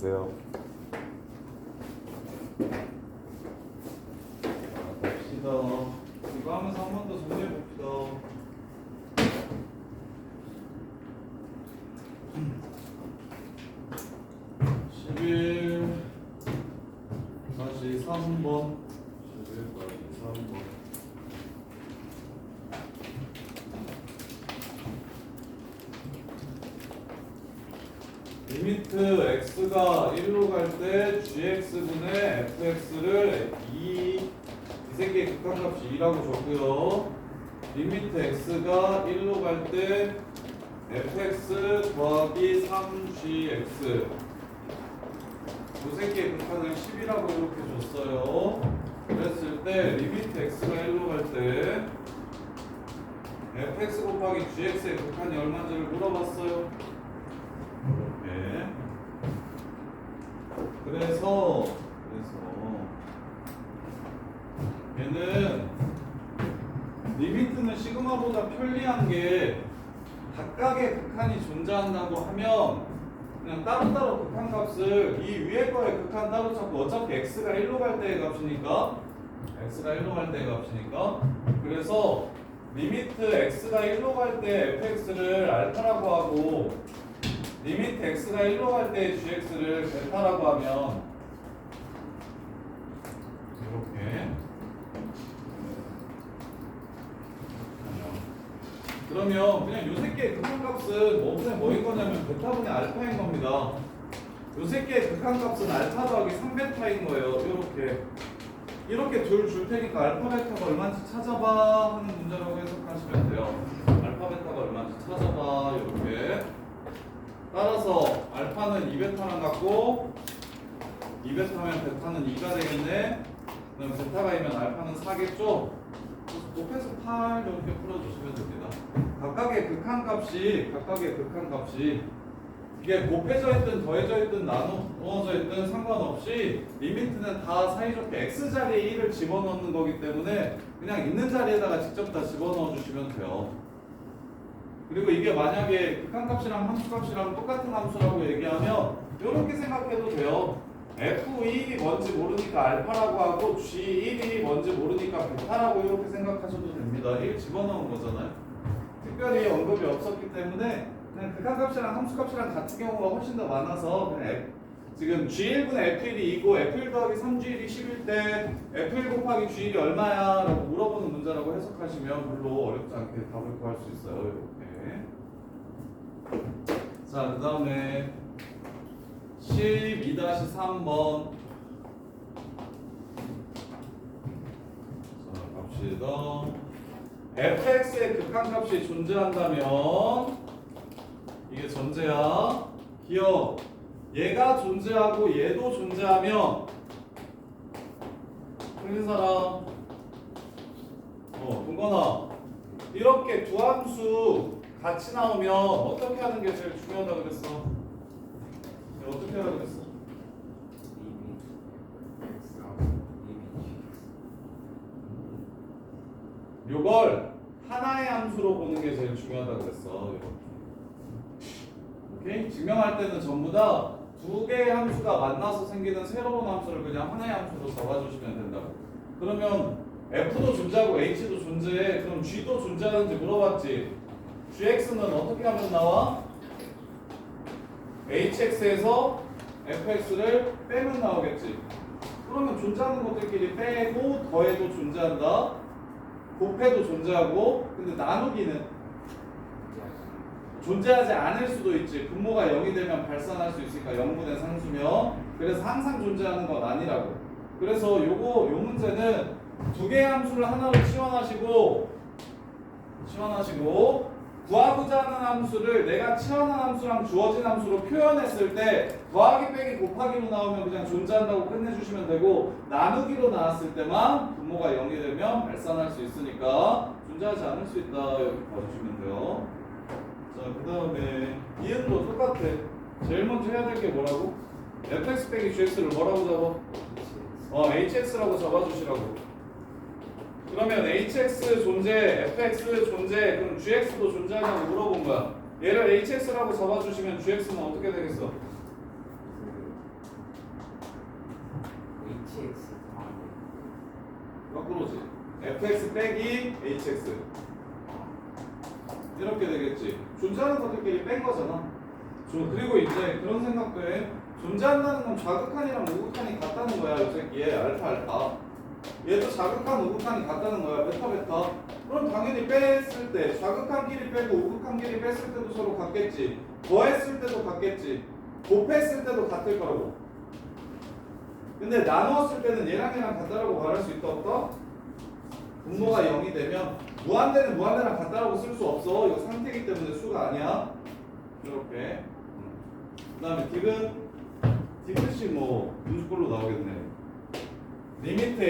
보세요. 봅시다. 이거 하면서 한 번 더 정리해 봅시다. 11 다시 3번 11 다시 3번 리미트 x가 1로 갈 때 gx분의 fx를 이 새끼의 극한값이 2라고 줬고요. 리미트 x가 1로 갈 때 fx 더하기 3gx 이 새끼의 극한을 10이라고 이렇게 줬어요. 그랬을 때 리미트 x가 1로 갈 때 fx 곱하기 gx의 극한이 얼마인지를 물어봤어요. 이렇게. 그래서 얘는 리미트는 시그마보다 편리한 게 각각의 극한이 존재한다고 하면 그냥 따로따로 극한값을 이 위에 거의 극한 따로 찾고 어차피 x가 1로 갈 때의 값이니까 그래서 리미트 x가 1로 갈 때 fx를 알파라고 하고 리미트 x가 1로 갈 때 gx를 베타라고 하면 이렇게 그러면 그냥 요 새끼의 극한값은 뭐인 거냐면 베타분의 알파인 겁니다. 요 새끼의 극한값은 알파 더하기 3베타인 거예요. 이렇게 둘 줄 테니까 알파 베타가 얼마인지 찾아봐 하는 문제라고 해석하시면 돼요. 알파 베타가 얼마인지 찾아봐 이렇게. 따라서 알파는 2베타랑 같고 2베타면 베타는 2가 되겠네. 그럼 베타가 이면 알파는 4겠죠? 곱해서 8 이렇게 풀어주시면 됩니다. 각각의 극한값이 이게 곱해져 있든 더해져 있든 나누어져 있든 상관없이 리미트는 다 사이좋게 x자리에 1을 집어넣는 거기 때문에 그냥 있는 자리에다가 직접 다 집어넣어 주시면 돼요. 그리고 이게 만약에 극한값이랑 함수값이랑 똑같은 함수라고 얘기하면 이렇게 생각해도 돼요. F2이 뭔지 모르니까 알파라고 하고 G1이 뭔지 모르니까 베타라고 이렇게 생각하셔도 됩니다. 1 집어넣은 거잖아요. 특별히 언급이 없었기 때문에 그냥 극한값이랑 함수값이랑 같은 경우가 훨씬 더 많아서 그냥 지금 G1분의 F1이 2고 F1 더하기 3G1이 10일 때 F1 곱하기 G1이 얼마야? 라고 물어보는 문제라고 해석하시면 별로 어렵지 않게 답을 구할 수 있어요. 이렇게. 자, 그 다음에 12-3번 자, 갑시다. fx의 극한값이 존재한다면 이게 전제야. 기억. 얘가 존재하고 얘도 존재하면 틀린 사람 동건아 이렇게 두 함수 같이 나오면 어떻게 하는 게 제일 중요하다고 그랬어? 어떻게 하라고 그랬어? 요걸 하나의 함수로 보는 게 제일 중요하다고 그랬어. 오케이? 증명할 때는 전부 다 두 개의 함수가 만나서 생기는 새로운 함수를 그냥 하나의 함수로 잡아주시면 된다고. 그러면 F도 존재하고 H도 존재해. 그럼 G도 존재하는지 물어봤지. GX는 어떻게 하면 나와? HX에서 FX를 빼면 나오겠지. 그러면 존재하는 것들끼리 빼고 더해도 존재한다. 곱해도 존재하고 근데 나누기는 존재하지 않을 수도 있지. 분모가 0이 되면 발산할 수 있으니까 0분의 상수면 그래서 항상 존재하는 건 아니라고. 그래서 요 문제는 두 개의 함수를 하나로 치환하시고 구하고자 하는 함수를 내가 치환한 함수랑 주어진 함수로 표현했을 때 더하기 빼기 곱하기로 나오면 그냥 존재한다고 끝내주시면 되고 나누기로 나왔을 때만 분모가 0이 되면 발산할 수 있으니까 존재하지 않을 수 있다 이렇게 봐주시면 돼요. 자, 그 다음에 이은도 똑같아. 제일 먼저 해야 될 게 뭐라고? fx 빼기 gx를 뭐라고 잡아? hx라고 잡아주시라고. 그러면 hx 존재, fx 존재, 그럼 gx도 존재하냐고 물어본 거야. 얘를 hx라고 잡아주시면 gx는 어떻게 되겠어? HX. 거꾸로지. fx 빼기 hx 이렇게 되겠지. 존재하는 것들끼리 뺀 거잖아. 그리고 이제 그런 생각도 해. 존재한다는 건 좌극한이랑 우극한이 같다는 거야. 이 새끼에 알파 알파. 얘도 좌극한 우극한이 같다는 거야. 베타 베타. 그럼 당연히 뺐을 때 좌극한끼리 빼고 우극한끼리 뺐을 때도 서로 같겠지. 더했을 때도 같겠지. 곱했을 때도 같을 거라고. 근데 나누었을 때는 얘랑 얘랑 같다라고 말할 수 있다 없다? 분모가 0이 되면 무한대는 무한대랑 같다라고 쓸 수 없어. 이거 상태이기 때문에 수가 아니야. 이렇게. 그 다음에 디귿이 뭐 분수꼴로 나오겠네. 리미트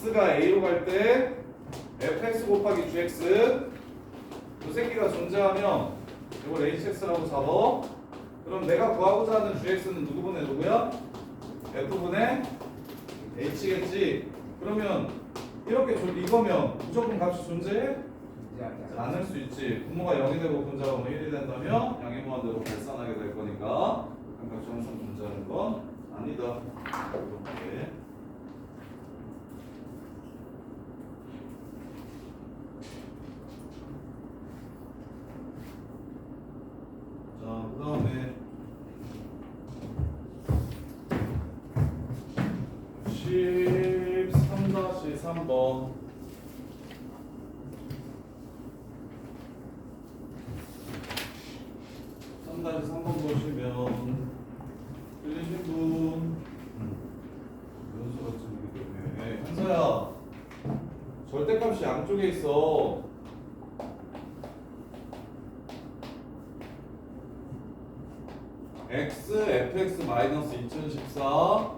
x가 a로 갈 때 fx 곱하기 gx 이 새끼가 존재하면 이걸 hx라고 잡아. 그럼 내가 구하고자 하는 gx는 누구분의 누구야? f분의 h겠지. 그러면 이렇게 이거면 무조건 값이 존재해? 않을 수 있지. 분모가 0이 되고 분자가 1이 된다면 양의 무한대로 발산하게 될 거니까 값이 항상 존재하는 건 아니다. 이렇게. 자, 그 다음에 13-3번. 다시 3번 보시면 틀리신 분 연수가 틀리기 때문에 현서야 절대값이 양쪽에 있어. x fx 마이너스 2014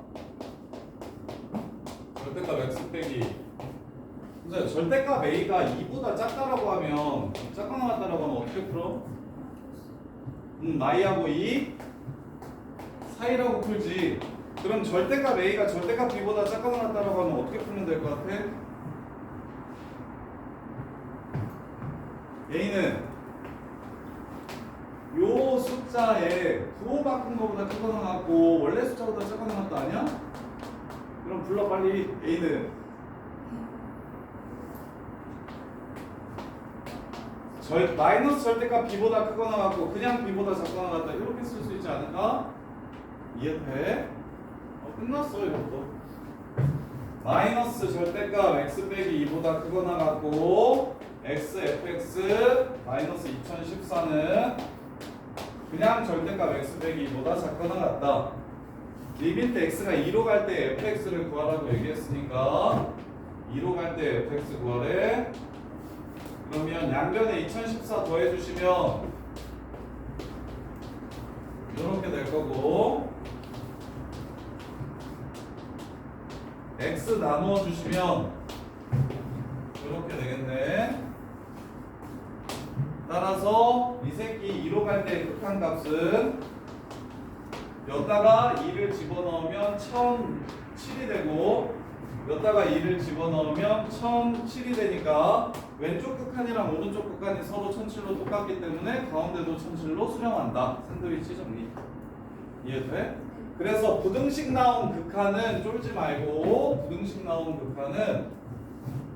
절대값 x 빼기 현서야 절대값 a가 2보다 작다라고 하면 작가 나왔다라고 하면 어떻게 풀어? 마이하고 2 사이라고 풀지. 그럼 절대값 a가 절대값 b보다 작가 나왔다라고 하면 어떻게 풀면 될 것 같아? a는 요 숫자에 부호 바꾼 거보다 크거 나왔고 원래 숫자보다 작가 나왔다 아니야? 그럼 불러 빨리. a는 마이너스 절대값 b보다 크거 나왔고 그냥 b보다 작거 나왔다 이렇게 쓸 수 있지 않을까? 이해돼? 끝났어 이것도. 마이너스 절대값 x 빼기 2보다 크거 나왔고 x fx 마이너스 2014는 그냥 절대값 x 빼기 2보다 작거 나왔다. 리미트 x가 2로 갈 때 fx를 구하라고 얘기했으니까 2로 갈 때 fx 구하래. 그러면 양변에 2014 더해주시면 이렇게 될 거고 x 나누어 주시면 이렇게 되겠네. 따라서 이 새끼 2로 갈 때 극한값은 여기다가 2를 집어넣으면 1007이 되고 여기다가 2를 집어넣으면 1007이 되니까 왼쪽 극한이랑 오른쪽 극한이 서로 1007로 똑같기 때문에 가운데도 1007로 수렴한다. 샌드위치 정리. 이해돼? 그래서 부등식 나온 극한은 쫄지 말고 부등식 나온 극한은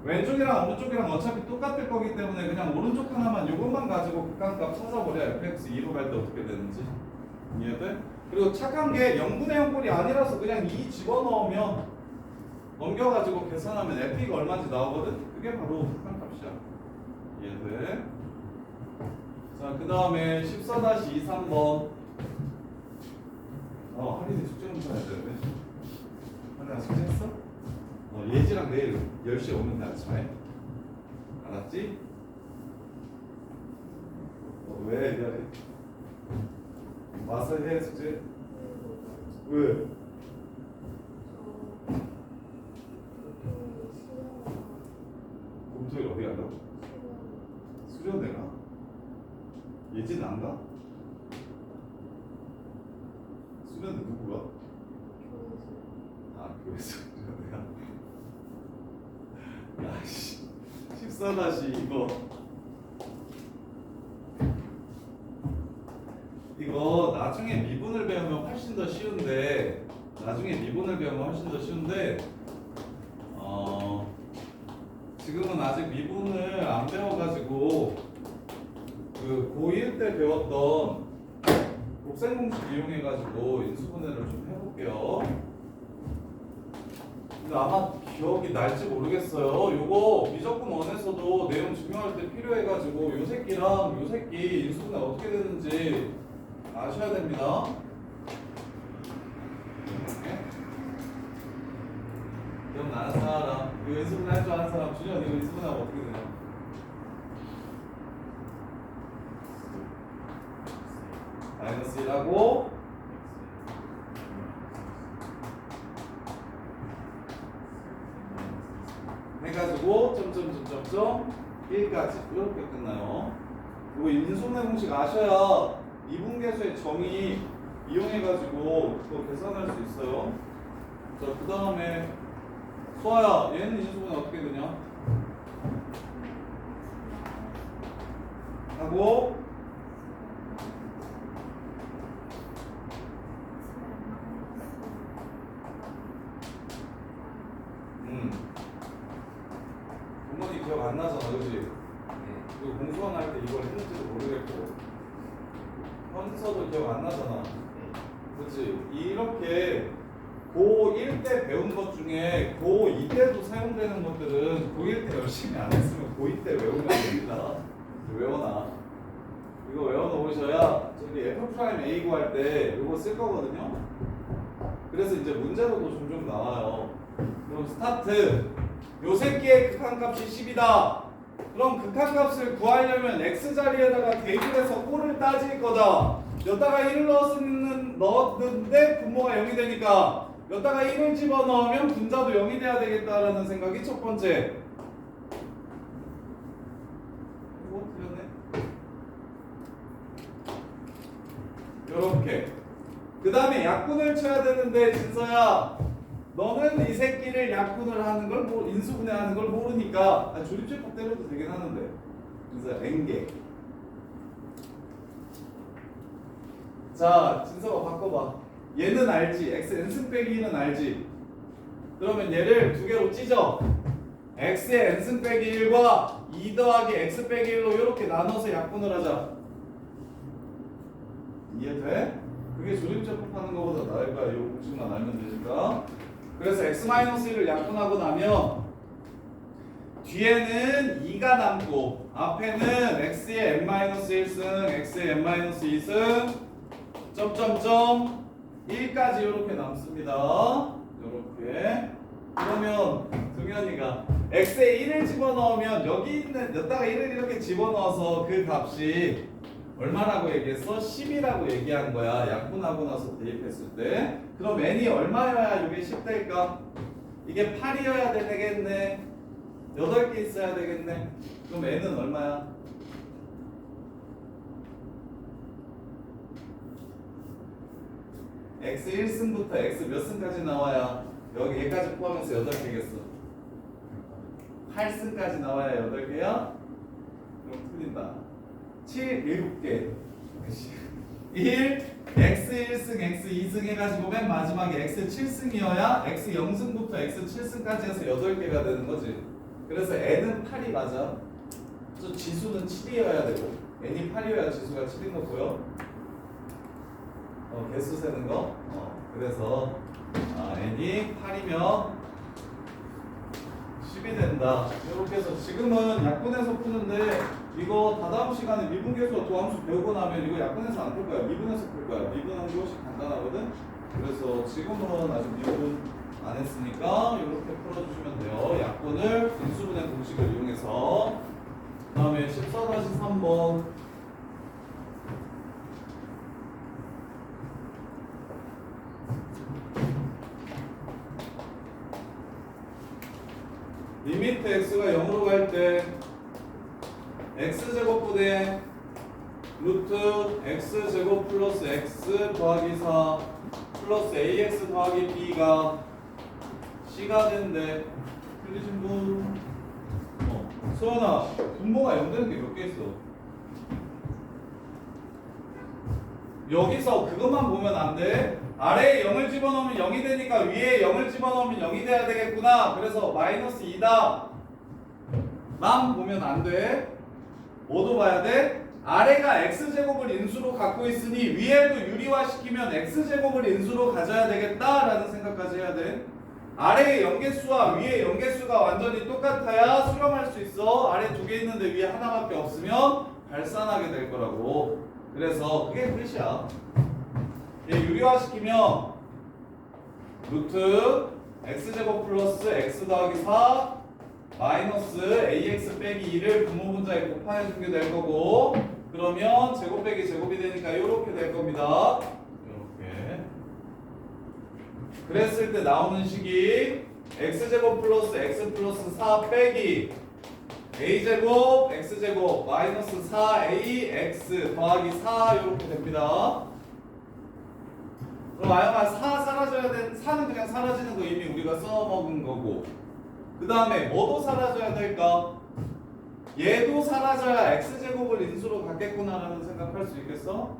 왼쪽이랑 오른쪽이랑 어차피 똑같을 거기 때문에 그냥 오른쪽 하나만 요것만 가지고 극한값 찾아보려. fx 2로 갈 때 어떻게 되는지. 이해돼? 그리고 착한 게 0분의 0꼴이 아니라서 그냥 2 집어넣으면 넘겨가지고 계산하면 f가 얼마인지 나오거든? 그게 바로 극한값이야. 이해돼? 자, 그 다음에 14-23번. 할인이 숙제 검사해야 되는데. 할인아 숙제했어? 예지랑 내일 10시에 오면 돼, 아침에. 알았지? 왜 이래? 와서 해, 숙제. 왜? 금토일 어디 간다고? 수련회 가? 예지는 안 가? 수련회 누구 가? 교회에서 수련회야? 야씨 14- 이거 나중에 미분을 배우면 훨씬 더 쉬운데 나중에 미분을 배우면 훨씬 더 쉬운데 지금은 아직 미분을 안 배워가지고 그 고1 때 배웠던 곱셈 공식 이용해가지고 인수분해를 좀 해볼게요. 근데 아마 기억이 날지 모르겠어요. 요거 미적분 원에서도 내용 증명할 때 필요해가지고 요 새끼랑 요 새끼 인수분해 어떻게 되는지 아셔야 됩니다. 기억나는 사람, 이거 인수분해 할 줄 아는 사람, 준현 이거 인수분해하면 어떻게 되냐? 마이너스 1하고 해가지고 점점점점점 1까지 이렇게 끝나요. 이거 인수분해 공식 아셔야 미분계수의 정의 이용해가지고 그거 계산할 수 있어요. 자, 그 다음에 수아야, 얘는 인수분해 어떻게 되냐? 하고 부모님 기억 안 나잖아, 그지? 그리고 공수원 할 때 이걸 했는지도 모르겠고 현서도 기억 안 나잖아, 그치? 이렇게 고1 때 배운 것 중에 고2 때도 사용되는 것들은 고1 때 열심히 안 했으면 고2 때 외우면 됩니다. 외워놔. 이거 외워놓으셔야 저기 F'A 구할 때 이거 쓸 거거든요. 그래서 이제 문제로도 종종 나와요. 그럼 스타트. 요 새끼의 극한값이 10이다. 그럼 극한값을 구하려면 x자리에다가 대입해서 꼴을 따질 거다. 여기다가 1을 넣었는데 분모가 0이 되니까 여기다가 1을 집어넣으면 분자도 0이 돼야 되겠다라는 생각이 첫 번째. 이거 틀렸네. 요렇게. 그 다음에 약분을 쳐야 되는데 진서야, 너는 이 새끼를 약분을 하는 걸 인수분해하는 걸 모르니까 조립제법 때려도 되긴 하는데. 그래서 n개. 자, 진서가 바꿔봐. 얘는 알지? x n승 빼기 1은 알지? 그러면 얘를 두 개로 찢어. x의 n승 빼기 1과 2 더하기 x 빼기 1로 이렇게 나눠서 약분을 하자. 이해돼? 그게 조립제법 하는 것보다 나을 거야. 이 공식만 알면 되니까. 그래서 x-1을 약분하고 나면 뒤에는 2가 남고 앞에는 x의 n-1승, x의 n-2승 점점점 1까지 이렇게 남습니다. 이렇게. 그러면 동현이가 x에 1을 집어넣으면 여기 있는 여기다가 1을 이렇게 집어넣어서 그 값이 얼마라고 얘기했어? 10이라고 얘기한 거야. 약분하고 나서 대입했을 때. 그럼 n이 얼마여야 이게 10 될까? 이게 8이어야 되겠네. 8개 있어야 되겠네. 그럼 n은 얼마야? x 1승부터 x 몇 승까지 나와야 여기 얘까지 포함해서 8개겠어. 8승까지 나와야 8개야? 그럼 틀린다. 7, 7개. 1, x 1승, x 2승 해가지고 맨 마지막에 x 7승이어야 x 0승부터 x 7승까지 해서 8개가 되는 거지. 그래서 n은 8이 맞아. 저 지수는 7이어야 되고 n이 8이어야 지수가 7인 거 보여? 개수 세는 거? 그래서 n이 8이면 10이 된다. 이렇게 해서 지금은 약분해서 푸는데 이거 다다음 시간에 미분계수 도함수 배우고 나면 이거 약분해서 안 풀 거야. 미분해서 풀 거야. 미분하는 게 훨씬 간단하거든. 그래서 지금은 아직 미분 안 했으니까 이렇게 풀어주시면 돼요. 약분을 인수분해 공식을 이용해서. 그 다음에 14-3번 리미트 x가 0으로 갈 때 x제곱분의 루트 x제곱 플러스 x 더하기 4 플러스 ax 더하기 b가 c가 된대. 틀리신 분? 수원아, 분모가 0 되는 게 몇 개 있어? 여기서 그것만 보면 안 돼. 아래에 0을 집어넣으면 0이 되니까 위에 0을 집어넣으면 0이 돼야 되겠구나. 그래서 마이너스 2다. 만 보면 안 돼. 뭐도 봐야 돼? 아래가 x제곱을 인수로 갖고 있으니 위에도 유리화시키면 x제곱을 인수로 가져야 되겠다라는 생각까지 해야 돼. 아래의 연계수와 위의 연계수가 완전히 똑같아야 수렴할 수 있어. 아래 두 개 있는데 위에 하나밖에 없으면 발산하게 될 거라고. 그래서 그게 뜻이야. 얘 유리화시키면 루트 x제곱 플러스 x 더하기 4 마이너스 ax 빼기 2를 분모분자에 곱해주게 될 거고, 그러면 제곱 빼기 제곱이 되니까 이렇게 될 겁니다. 이렇게. 그랬을 때 나오는 식이 x제곱 플러스 x 플러스 4 빼기 a제곱 x제곱 마이너스 4ax 더하기 4 이렇게 됩니다. 그럼 아영아 4 사라져야 돼. 4는 그냥 사라지는 거 이미 우리가 써먹은 거고, 그 다음에 뭐도 사라져야 될까? 얘도 사라져야 x제곱을 인수로 갖겠구나라는 생각할 수 있겠어?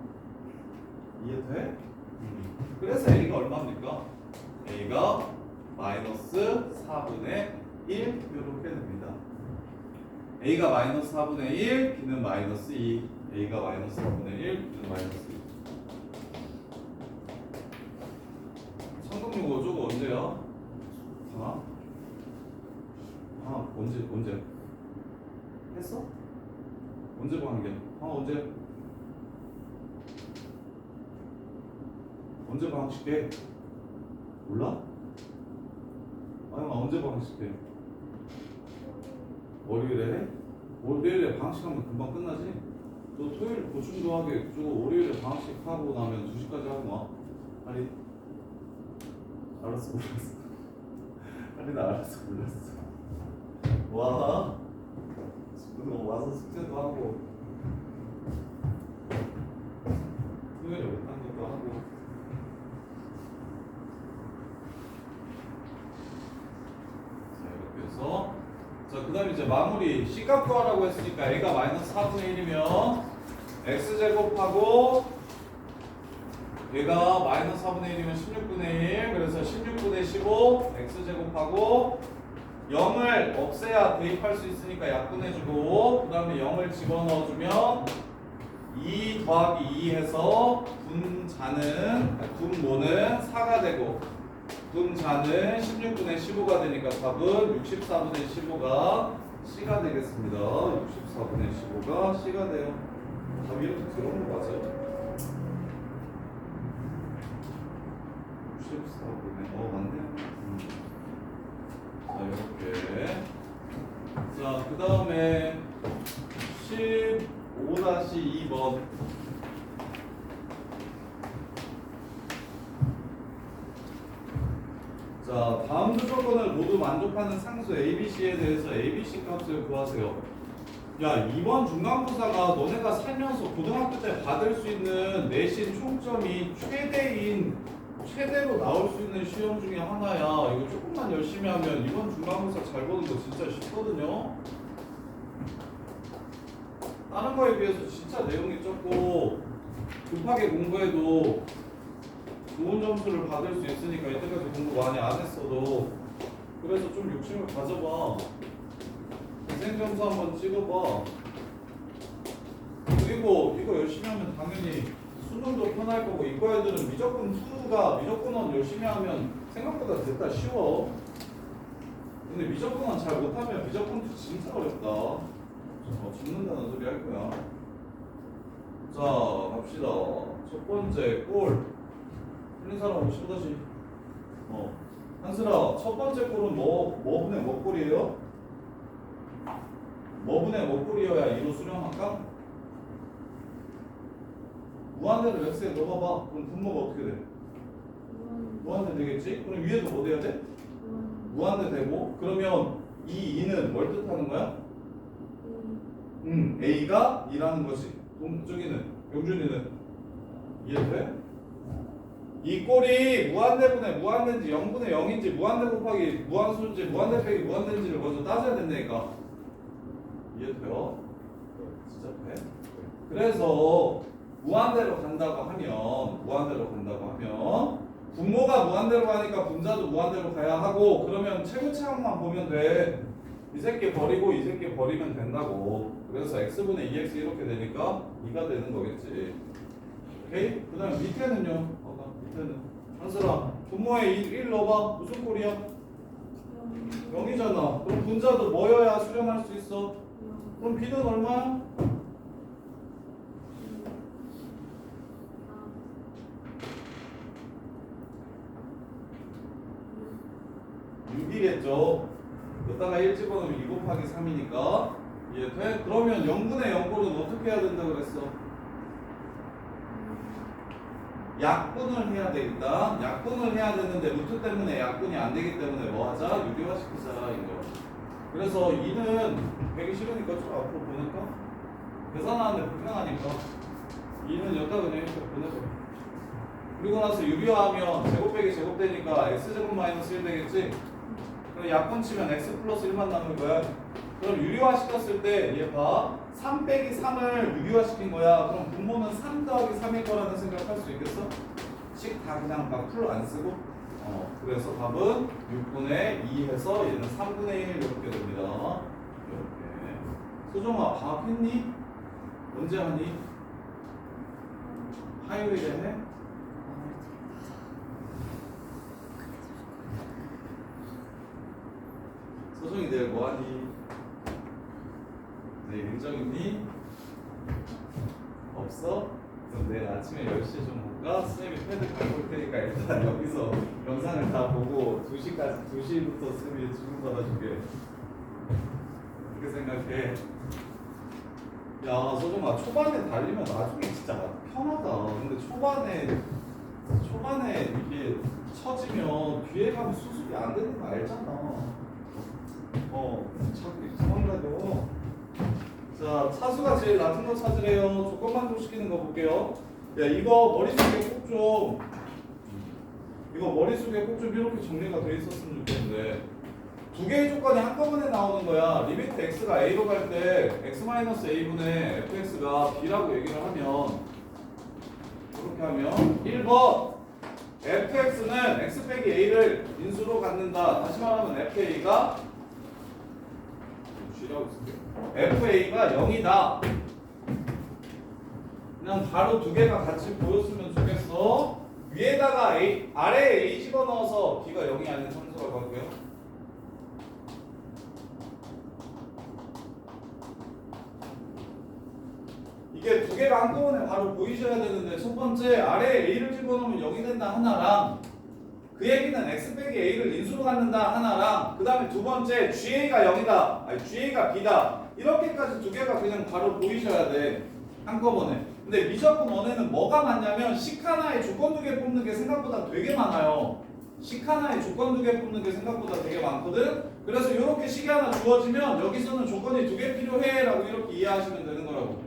이해돼? 그래서 a가 얼마입니까? a가 마이너스 4분의 1 이렇게 됩니다. a가 마이너스 4분의 1, b는 마이너스 2. a가 마이너스 4분의 1, b는 마이너스 2. 성동용 저거 언제야? 언제 했어? 언제 방학이야? 언제 방학식 해? 몰라? 언제 방학식 해? 월요일에 해? 월요일에 방학식하면 금방 끝나지? 너 토요일 보충도 하게 월요일에 방학식 하고 나면 2시까지 하고 와. 빨리. 알았어, 몰랐어. 빨리 나 알았어, 몰랐어. 와, 너 와서 숙제도 하고 토요일에 못한 것도 하고. 자, 이렇게 해서 그 다음에 이제 마무리 C값 구하라고 했으니까 A가 마이너스 4분의 1이면 X제곱하고 얘가 마이너스 4분의 1이면 16분의 1, 그래서 16분의 15 X제곱하고 0을 없애야 대입할 수 있으니까 약분해주고, 그 다음에 0을 집어넣어주면 2 더하기 2 해서 분모는 4가 되고 분자는 16분의 15가 되니까 답은 64분의 15가 C가 되겠습니다. 64분의 15가 C가 돼요. 답이 이렇게 들어온 거 맞아요? 64분의 맞네요. 자, 이렇게. 자, 그 다음에 15-2번. 자, 다음 두 조건을 모두 만족하는 상수 ABC에 대해서 ABC 값을 구하세요. 야, 이번 중간고사가 너네가 살면서 고등학교 때 받을 수 있는 내신 총점이 최대로 나올 수 있는 시험 중에 하나야. 이거 조금만 열심히 하면 이번 중간고사 잘 보는 거 진짜 쉽거든요. 다른 거에 비해서 진짜 내용이 적고 급하게 공부해도 좋은 점수를 받을 수 있으니까 이때까지 공부 많이 안 했어도. 그래서 좀 욕심을 가져봐. 인생점수 한번 찍어봐. 그리고 이거 열심히 하면 당연히 수능도 편할 거고, 이과 애들은 미적분원 열심히 하면 생각보다 됐다 쉬워. 근데 미적분원 잘 못하면 미적분투 진짜 어렵다. 죽는다는 소리 할 거야. 자, 갑시다. 첫 번째 꼴. 틀린 사람 15다시. 한슬아, 첫 번째 꼴은 뭐분의 뭐 꼴이에요? 뭐분의 뭐 꼴이어야 2로 수렴할까? 무한대를 x에 넣어봐봐. 그럼 분모가 어떻게 돼? 무한대 되겠지? 그럼 위에도 뭐 돼야 돼? 무한대 되고. 그러면 이 2는 뭘 뜻하는 거야? A가 2라는 거지. 저기는 용준이는 이해돼? 이 꼴이 무한대분의 무한대인지 0분의 0인지 무한대 곱하기 무한수인지 무한대 빼기 무한대인지를 먼저 따져야 된다니까. 이해돼요? 진짜 돼? 그래서 무한대로 간다고 하면 분모가 무한대로 가니까 분자도 무한대로 가야 하고 그러면 최고차항만 보면 돼. 이 새끼 버리고 이 새끼 버리면 된다고. 그래서 x분의 2x 이렇게 되니까 2가 되는 거겠지. 오케이? 그 다음에 밑에는요. 밑에는 한슬아 분모에 1 넣어봐. 무슨 꼴이야? 0이잖아. 그럼 분자도 뭐여야 수렴할 수 있어? 그럼 b는 얼마야? 6이겠죠. 여기다가 1 집어넣으면 2 곱하기 3이니까 이해돼? 그러면 0분의 0꼴은 어떻게 해야 된다 그랬어? 약분을 해야 돼. 일단 약분을 해야 되는데 루트 때문에 약분이 안 되기 때문에 뭐 하자? 유리화 시키자 이거. 그래서 2는 되기 싫으니까 좀 앞으로 보낼까? 계산하는데 불편하니까 2는 여기다 그냥 이렇게 보내줘. 그리고 나서 유리화하면 제곱 빼기 제곱 되니까 x제곱 마이너스 1 되겠지? 그럼 약분 치면 x 플러스 1만 남을 거야. 그럼 유리화 시켰을 때 얘 봐. 3 빼기 3을 유리화 시킨 거야. 그럼 분모는 3 더하기 3일 거라는 생각할 수 있겠어? 식 다 그냥 막 풀 안 쓰고. 그래서 답은 6분의 2 해서 얘는 3분의 1 이렇게 됩니다. 이렇게. 소정아 밥 했니? 언제 하니? 화요일에 해? 소정이 내일 뭐하니? 내일 일정 있니? 없어? 그럼 내일 아침에 10시에 좀 볼까? 쌤이 패드 갖고 올 테니까 일단 여기서 영상을 다 보고 2시부터 쌤이 주문 받아줄게. 그렇게 생각해. 야 소정아 초반에 달리면 나중에 진짜 편하다. 근데 초반에 이게 처지면 뒤에 가면 수습이 안 되는 거 알잖아. 자꾸 이상하다고. 자, 차수가 제일 낮은 거 찾으래요. 조건 만족시키는 거 볼게요. 야, 이거 머릿속에 꼭 좀 이렇게 정리가 돼 있었으면 좋겠는데 두 개의 조건이 한꺼번에 나오는 거야. 리미트 x가 a로 갈 때 x-a분의 fx가 b라고 얘기를 하면 이렇게 하면 1번 fx는 x 빼기 a를 인수로 갖는다. 다시 말하면 fa가 FA가 0이다. 그냥 바로 두 개가 같이 보였으면 좋겠어. 위에다가 A, 아래에 A 집어넣어서 B가 0이 아닌 함수라고 할게요. 이게 두 개가 한꺼번에 바로 보이셔야 되는데 첫 번째 아래에 A를 집어넣으면 0이 된다 하나랑 그 얘기는 x 빼기 a를 인수로 갖는다 하나랑 그 다음에 두 번째 GA가 0이다 아니 GA가 B다 이렇게까지 두 개가 그냥 바로 보이셔야 돼 한꺼번에. 근데 미적분 원에는 뭐가 많냐면 식 하나에 조건 두 개 뽑는 게 생각보다 되게 많아요. 식 하나에 조건 두 개 뽑는 게 생각보다 되게 많거든. 그래서 이렇게 식이 하나 주어지면 여기서는 조건이 두 개 필요해 라고 이렇게 이해하시면 되는 거라고.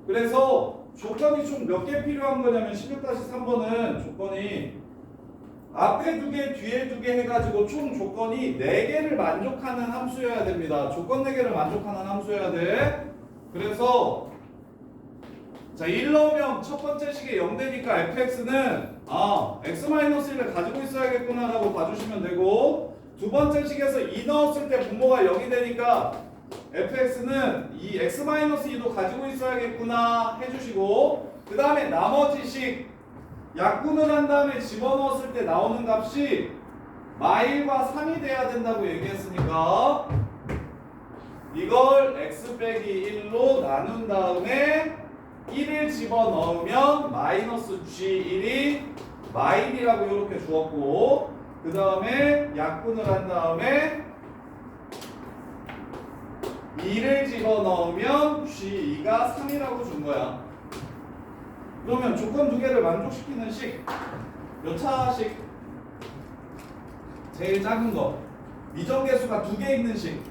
그래서 조건이 총 몇 개 필요한 거냐면 16-3번은 조건이 앞에 두 개, 뒤에 두 개 해가지고 총 조건이 4개를 만족하는 함수여야 됩니다. 조건 4개를 만족하는 함수여야 돼. 그래서 자 1 넣으면 첫 번째 식에 0 되니까 fx는 x-1을 가지고 있어야겠구나 라고 봐주시면 되고 두 번째 식에서 2 넣었을 때 분모가 0이 되니까 fx는 이 x-2도 가지고 있어야겠구나 해주시고 그 다음에 나머지 식 약분을 한 다음에 집어넣었을 때 나오는 값이 마일과 3이 돼야 된다고 얘기했으니까 이걸 x 빼기 1로 나눈 다음에 1을 집어넣으면 마이너스 g1이 마일이라고 이렇게 주었고 그 다음에 약분을 한 다음에 2를 집어넣으면 g2가 3이라고 준 거야. 그러면 조건 두 개를 만족시키는 식 몇 차식? 제일 작은 거 미정계수가 두 개 있는 식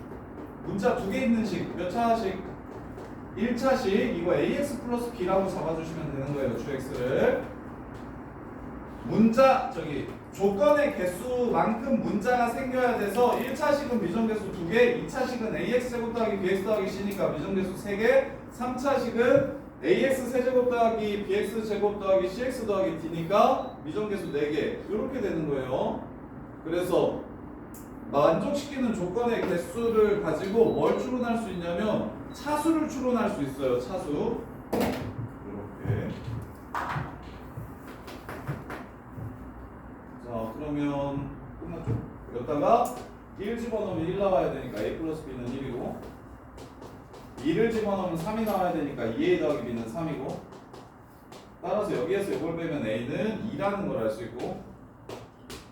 문자 두 개 있는 식 몇 차식? 1차식 이거 ax 플러스 b라고 잡아주시면 되는 거예요. qx를 조건의 개수만큼 문자가 생겨야 돼서 1차식은 미정계수 2개 2차식은 ax 제곱 더하기 bx 더하기 c니까 미정계수 3개 3차식은 ax 세제곱 더하기 bx 제곱 더하기 cx 더하기 d니까 미정계수 4개 이렇게 되는 거예요. 그래서 만족시키는 조건의 개수를 가지고 뭘 추론할 수 있냐면 차수를 추론할 수 있어요. 차수 이렇게. 자 그러면 끝났죠? 여기다가 1 집어넣으면 1 나와야 되니까 a 플러스 b는 1이고 2를 집어넣으면 3이 나와야 되니까 2a 더하기 b는 3이고 따라서 여기에서 이걸 빼면 a는 2라는 걸 알 수 있고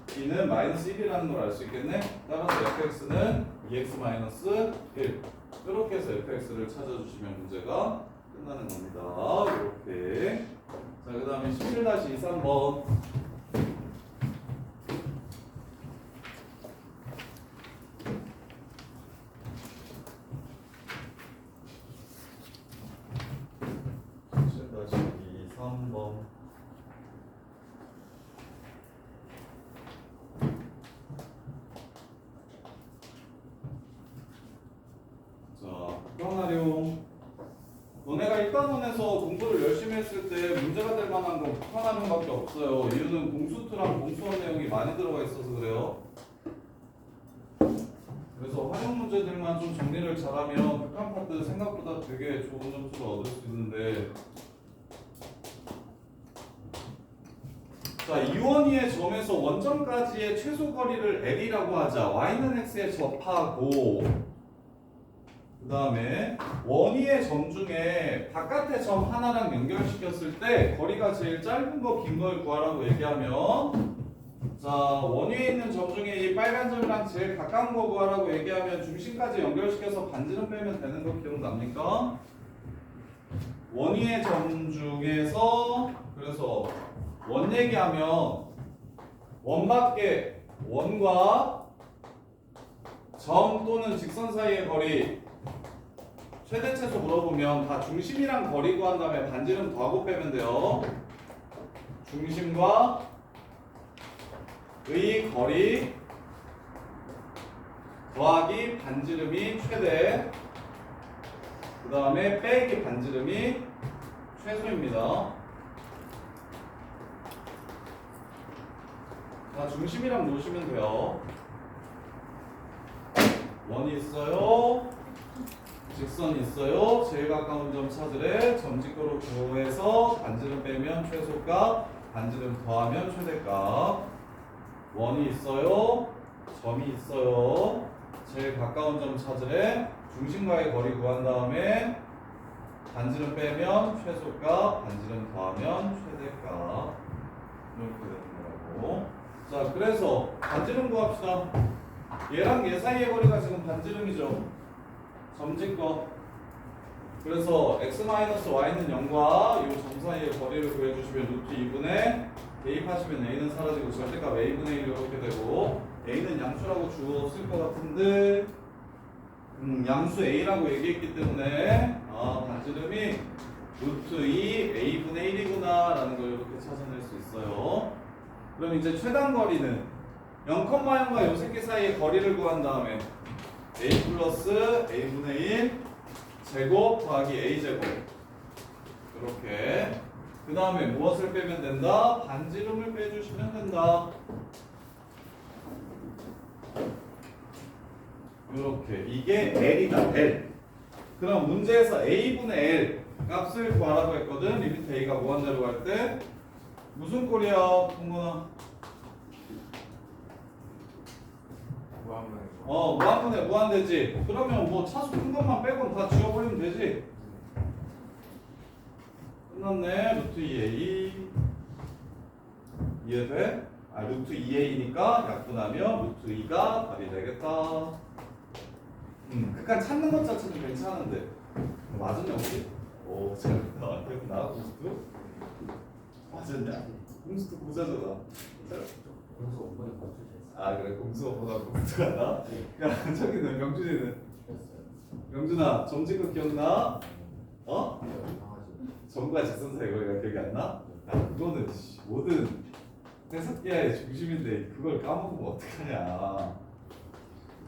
b는 마이너스 1이라는 걸 알 수 있겠네. 따라서 fx는 2x 마이너스 1 이렇게 해서 fx를 찾아주시면 문제가 끝나는 겁니다. 이렇게. 자 그 다음에 11-23번 활용. 너네가 1단원에서 공부를 열심히 했을 때 문제가 될 만한 건 북한화면밖에 없어요. 이유는 공수투랑 공수원 내용이 많이 들어가 있어서 그래요. 그래서 활용 문제들만 좀 정리를 잘하면 북한 파트 생각보다 되게 좋은 점수를 얻을 수 있는데 자, 이원희의 점에서 원점까지의 최소 거리를 L이라고 하자. Y는 X에 접하고 그 다음에 원희의 점 중에 바깥의 점 하나랑 연결시켰을 때 거리가 제일 짧은 거, 긴 걸 구하라고 얘기하면 자, 원위에 있는 점 중에 이 빨간 점이랑 제일 가까운 거 구하라고 얘기하면 중심까지 연결시켜서 반지름 빼면 되는 거 기억납니까? 원위의 점 중에서 그래서 원 얘기하면 원밖에 원과 점 또는 직선 사이의 거리 최대 최소 물어보면 다 중심이랑 거리 구한 다음에 반지름 더하고 빼면 돼요. 중심과 의 거리 더하기 반지름이 최대 그 다음에 빼기 반지름이 최소입니다. 자, 중심이랑 놓으시면 돼요. 원이 있어요. 직선이 있어요. 제일 가까운 점 찾으래. 점직도로 구해서 반지름 빼면 최소값, 반지름 더하면 최대값. 원이 있어요. 점이 있어요. 제일 가까운 점 찾으래. 중심과의 거리 구한 다음에 반지름 빼면 최소값, 반지름 더하면 최대값. 이렇게 되는 거라고. 자, 그래서 반지름 구합시다. 얘랑 얘 사이의 거리가 지금 반지름이죠. 점직거. 그래서 x-y는 0과 이 점 사이의 거리를 구해주시면 루트 2분의 대입하시면 a는 사라지고 절대값 a분의 1 이렇게 되고 a는 양수라고 주었을 것 같은데 양수 a라고 얘기했기 때문에 반지름이 루트 2 a분의 1이구나 라는 걸 이렇게 찾아낼 수 있어요. 그럼 이제 최단 거리는 0,0과 요 새끼 사이의 거리를 구한 다음에 a 플러스 a분의 1 제곱 더하기 a 제곱 이렇게 그 다음에 무엇을 빼면 된다? 반지름을 빼주시면 된다. 이렇게 이게 L이다. L. 그럼 문제에서 A분의 L 값을 구하라고 했거든. 리미트 A가 무한대로 갈 때 무슨 꼴이야 동건아? 무한분의 무한대지. 그러면 뭐 차수 큰 것만 빼고는 다 지워버리면 되지. 끝났네. 루트 2a 이해돼? 루트 2a니까 약분하면 루트 2가 답이 되겠다. 그러니까 찾는 것 자체는 괜찮은데 맞았냐 혹시? 오, 잘 나왔구나. 공수도? 맞았냐? 공수도 고자잖아. 공수 5번에 맞추셨어요. 그래 공수 보다 공수가 나? 야 저기는 명준이는 명준아 점찍고 기억나? 어? 점과 직선 사이 거리가 기억이 안 나? 야 그거는 모든 해석기하의 중심인데 그걸 까먹으면 어떡하냐.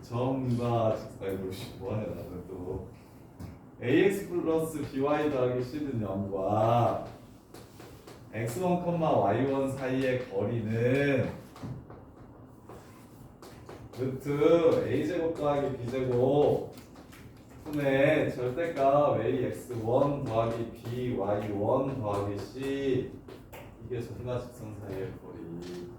점과 직선 뭐하냐 나는 또 ax 플러스 by 더하기 c는 0과 x1, y1 사이의 거리는 루트 a제곱 더하기 b제곱 분의 절대값 ax1 더하기 by1 더하기 c 이게 점과 직선 사이의 거리.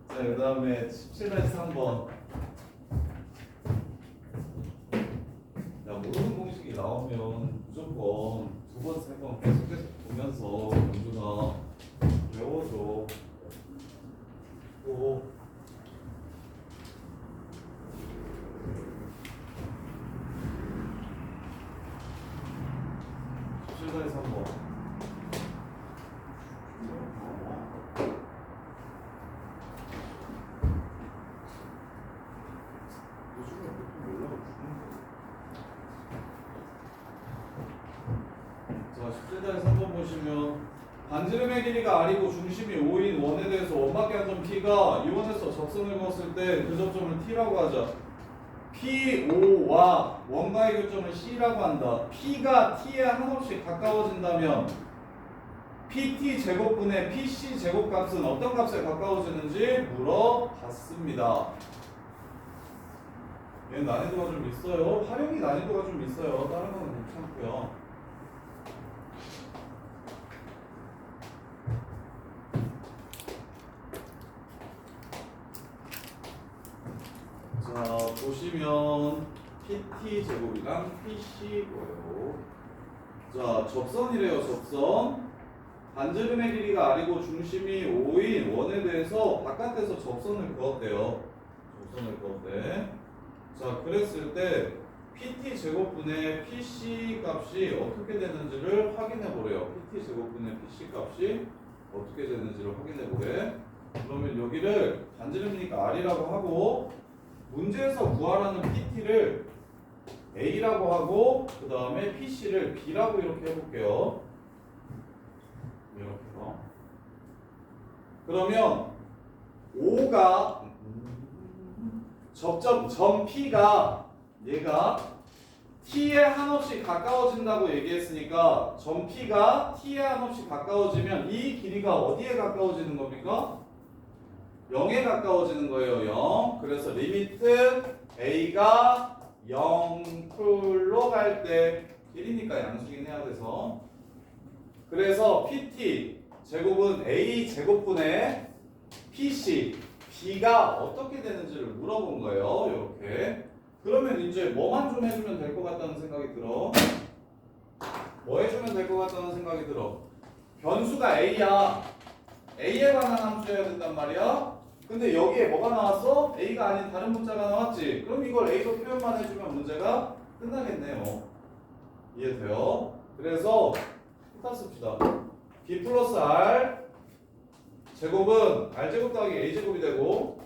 자, 그 다음에 17-3번. 야, 모르는 공식이 나오면 무조건 두 번, 세 번 계속해서 보면서 연준아 외워줘. 또 17-3번. 자, 17-3번 보시면 반지름의 길이가 R이고 중심이 O인 원에 대해서 원밖에 안 점 P가 이 원에서 접선을 그었을 때 그 접점을 T라고 하자. P5와 원과의 교점을 C라고 한다. P가 T에 한없이 가까워진다면 PT 제곱분의 PC 제곱값은 어떤 값에 가까워지는지 물어봤습니다. 얘는 난이도가 좀 있어요. 활용이 난이도가 좀 있어요. 다른 거는 괜찮고요. 자, 보시면 PT 제곱이랑 PC고요. 자, 접선이래요. 접선. 반지름의 길이가 R이고 중심이 O인 원에 대해서 바깥에서 접선을 그었대요. 접선을 그었대. 자, 그랬을 때 PT 제곱분의 PC 값이 어떻게 되는지를 확인해 보래요. PT 제곱분의 PC 값이 어떻게 되는지를 확인해 보래. 그러면 여기를 반지름이니까 R이라고 하고 문제에서 구하라는 PT를 A라고 하고 그 다음에 PC를 B라고 이렇게 해볼게요. 이렇게요. 그러면 O가 점 P가 얘가 T에 한없이 가까워진다고 얘기했으니까 점 P가 T에 한없이 가까워지면 이 길이가 어디에 가까워지는 겁니까? 0에 가까워지는 거예요. 0. 그래서 리미트 A가 0풀로 갈 때 길이니까 양수긴 해야 돼서 그래서 PT 제곱은 A 제곱분의 PC B가 어떻게 되는지를 물어본 거예요. 이렇게. 그러면 이제 뭐만 좀 해주면 될 것 같다는 생각이 들어. 뭐 해주면 될 것 같다는 생각이 들어. 변수가 A야. A에 관한 함수여야 된단 말이야. 근데 여기에 뭐가 나왔어? A가 아닌 다른 문자가 나왔지. 그럼 이걸 A로 표현만 해주면 문제가 끝나겠네요. 이해돼요? 그래서 후타 씁시다. B 플러스 R 제곱은 R제곱 더하기 A제곱이 되고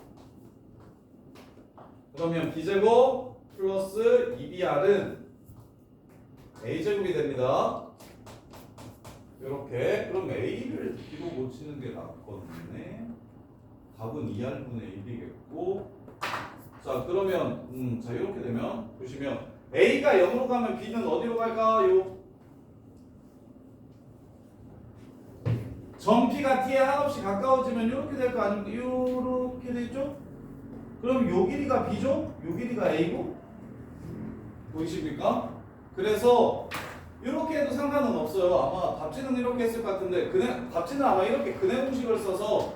그러면 B제곱 플러스 2BR은 A제곱이 됩니다. 이렇게. 그럼 A를 B로 고치는 게 낫거든요. 답은 2R분의 1이겠고 자 그러면 자 이렇게 되면 보시면 A가 0으로 가면 B는 어디로 갈까요? 점 P가 T에 한없이 가까워지면 이렇게 될 거 아닙니까? 이렇게 되죠? 그럼 요 길이가 B죠? 요 길이가 A고 보이십니까? 그래서 이렇게 해도 상관은 없어요. 아마 답지는 이렇게 했을 것 같은데 답지는 아마 이렇게 근해 공식을 써서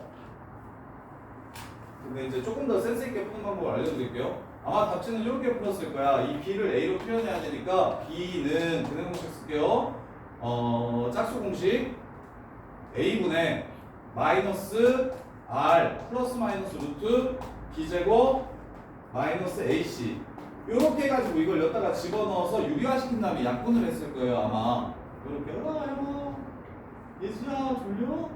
근데 이제 조금 더 센스 있게 푸는 방법을 알려드릴게요. 아마 답지는 이렇게 풀었을 거야. 이 B를 A로 표현해야 되니까 B는 근해 공식 쓸게요. 짝수 공식 A분의 마이너스 R 플러스 마이너스 루트 B제곱 마이너스 AC 이렇게 해가지고 이걸 여기다가 집어넣어서 유리화시킨 다음에 약분을 했을 거예요. 아마 이렇게 야 예수야 졸려?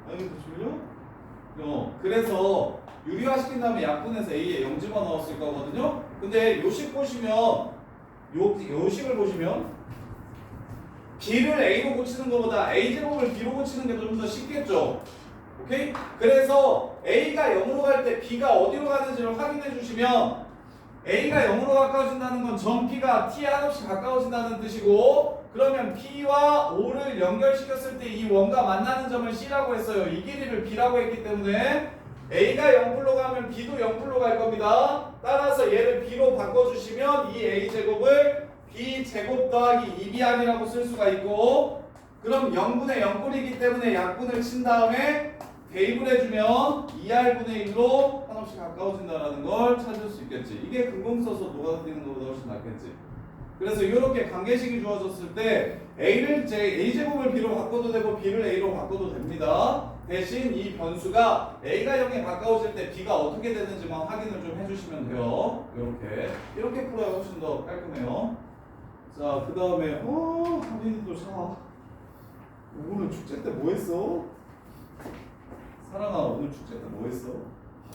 아니 졸려? 그래서 유리화시킨 다음에 약분해서 A에 0 집어넣었을 거거든요. 근데 요식 보시면 요식을 보시면 B를 A로 고치는 것보다 A제곱을 B로 고치는 게 좀 더 쉽겠죠. 오케이? 그래서 A가 0으로 갈 때 B가 어디로 가는지를 확인해 주시면 A가 0으로 가까워진다는 건 점 P가 T 한없이 가까워진다는 뜻이고, 그러면 P와 O를 연결시켰을 때 이 원과 만나는 점을 C라고 했어요. 이 길이를 B라고 했기 때문에 A가 0불로 가면 B도 0불로 갈 겁니다. 따라서 얘를 B로 바꿔주시면 이 A제곱을 B제곱 더하기 2B안이라고 쓸 수가 있고, 그럼 0분의 0꼴이기 때문에 약분을 친 다음에 대입을 해주면 2R분의 1로 한없이 가까워진다는 걸 찾을 수 있겠지. 이게 근공 써서 녹아다니는 것보다 훨씬 낫겠지. 그래서 이렇게 관계식이 주어졌을 때 A를 A제곱을 B로 바꿔도 되고 B를 A로 바꿔도 됩니다. 대신 이 변수가 A가 0에 가까워질 때 B가 어떻게 되는지만 확인을 좀 해주시면 돼요. 이렇게 풀어야 훨씬 더 깔끔해요. 자, 그 다음에 하린이도 자, 오늘 축제 때 뭐 했어? 사랑아, 오늘 축제 때 뭐 했어?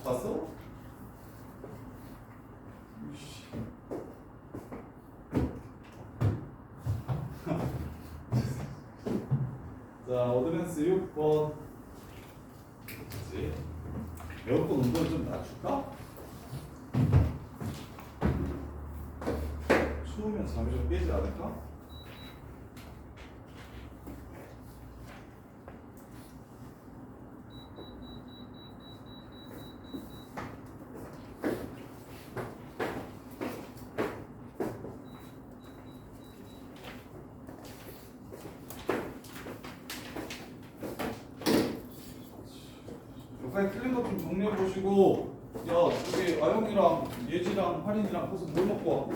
바빴어? 이씨. 자, 어드밴스 6번. 그치? 에어컨 온도를 좀 낮출까? 추우면 잠이 좀 깨지 않을까? 여기까지 틀린 것 좀 정리해 보시고, 야, 저기 아영이랑 예지랑 할인이랑 가서 뭘 먹고 와?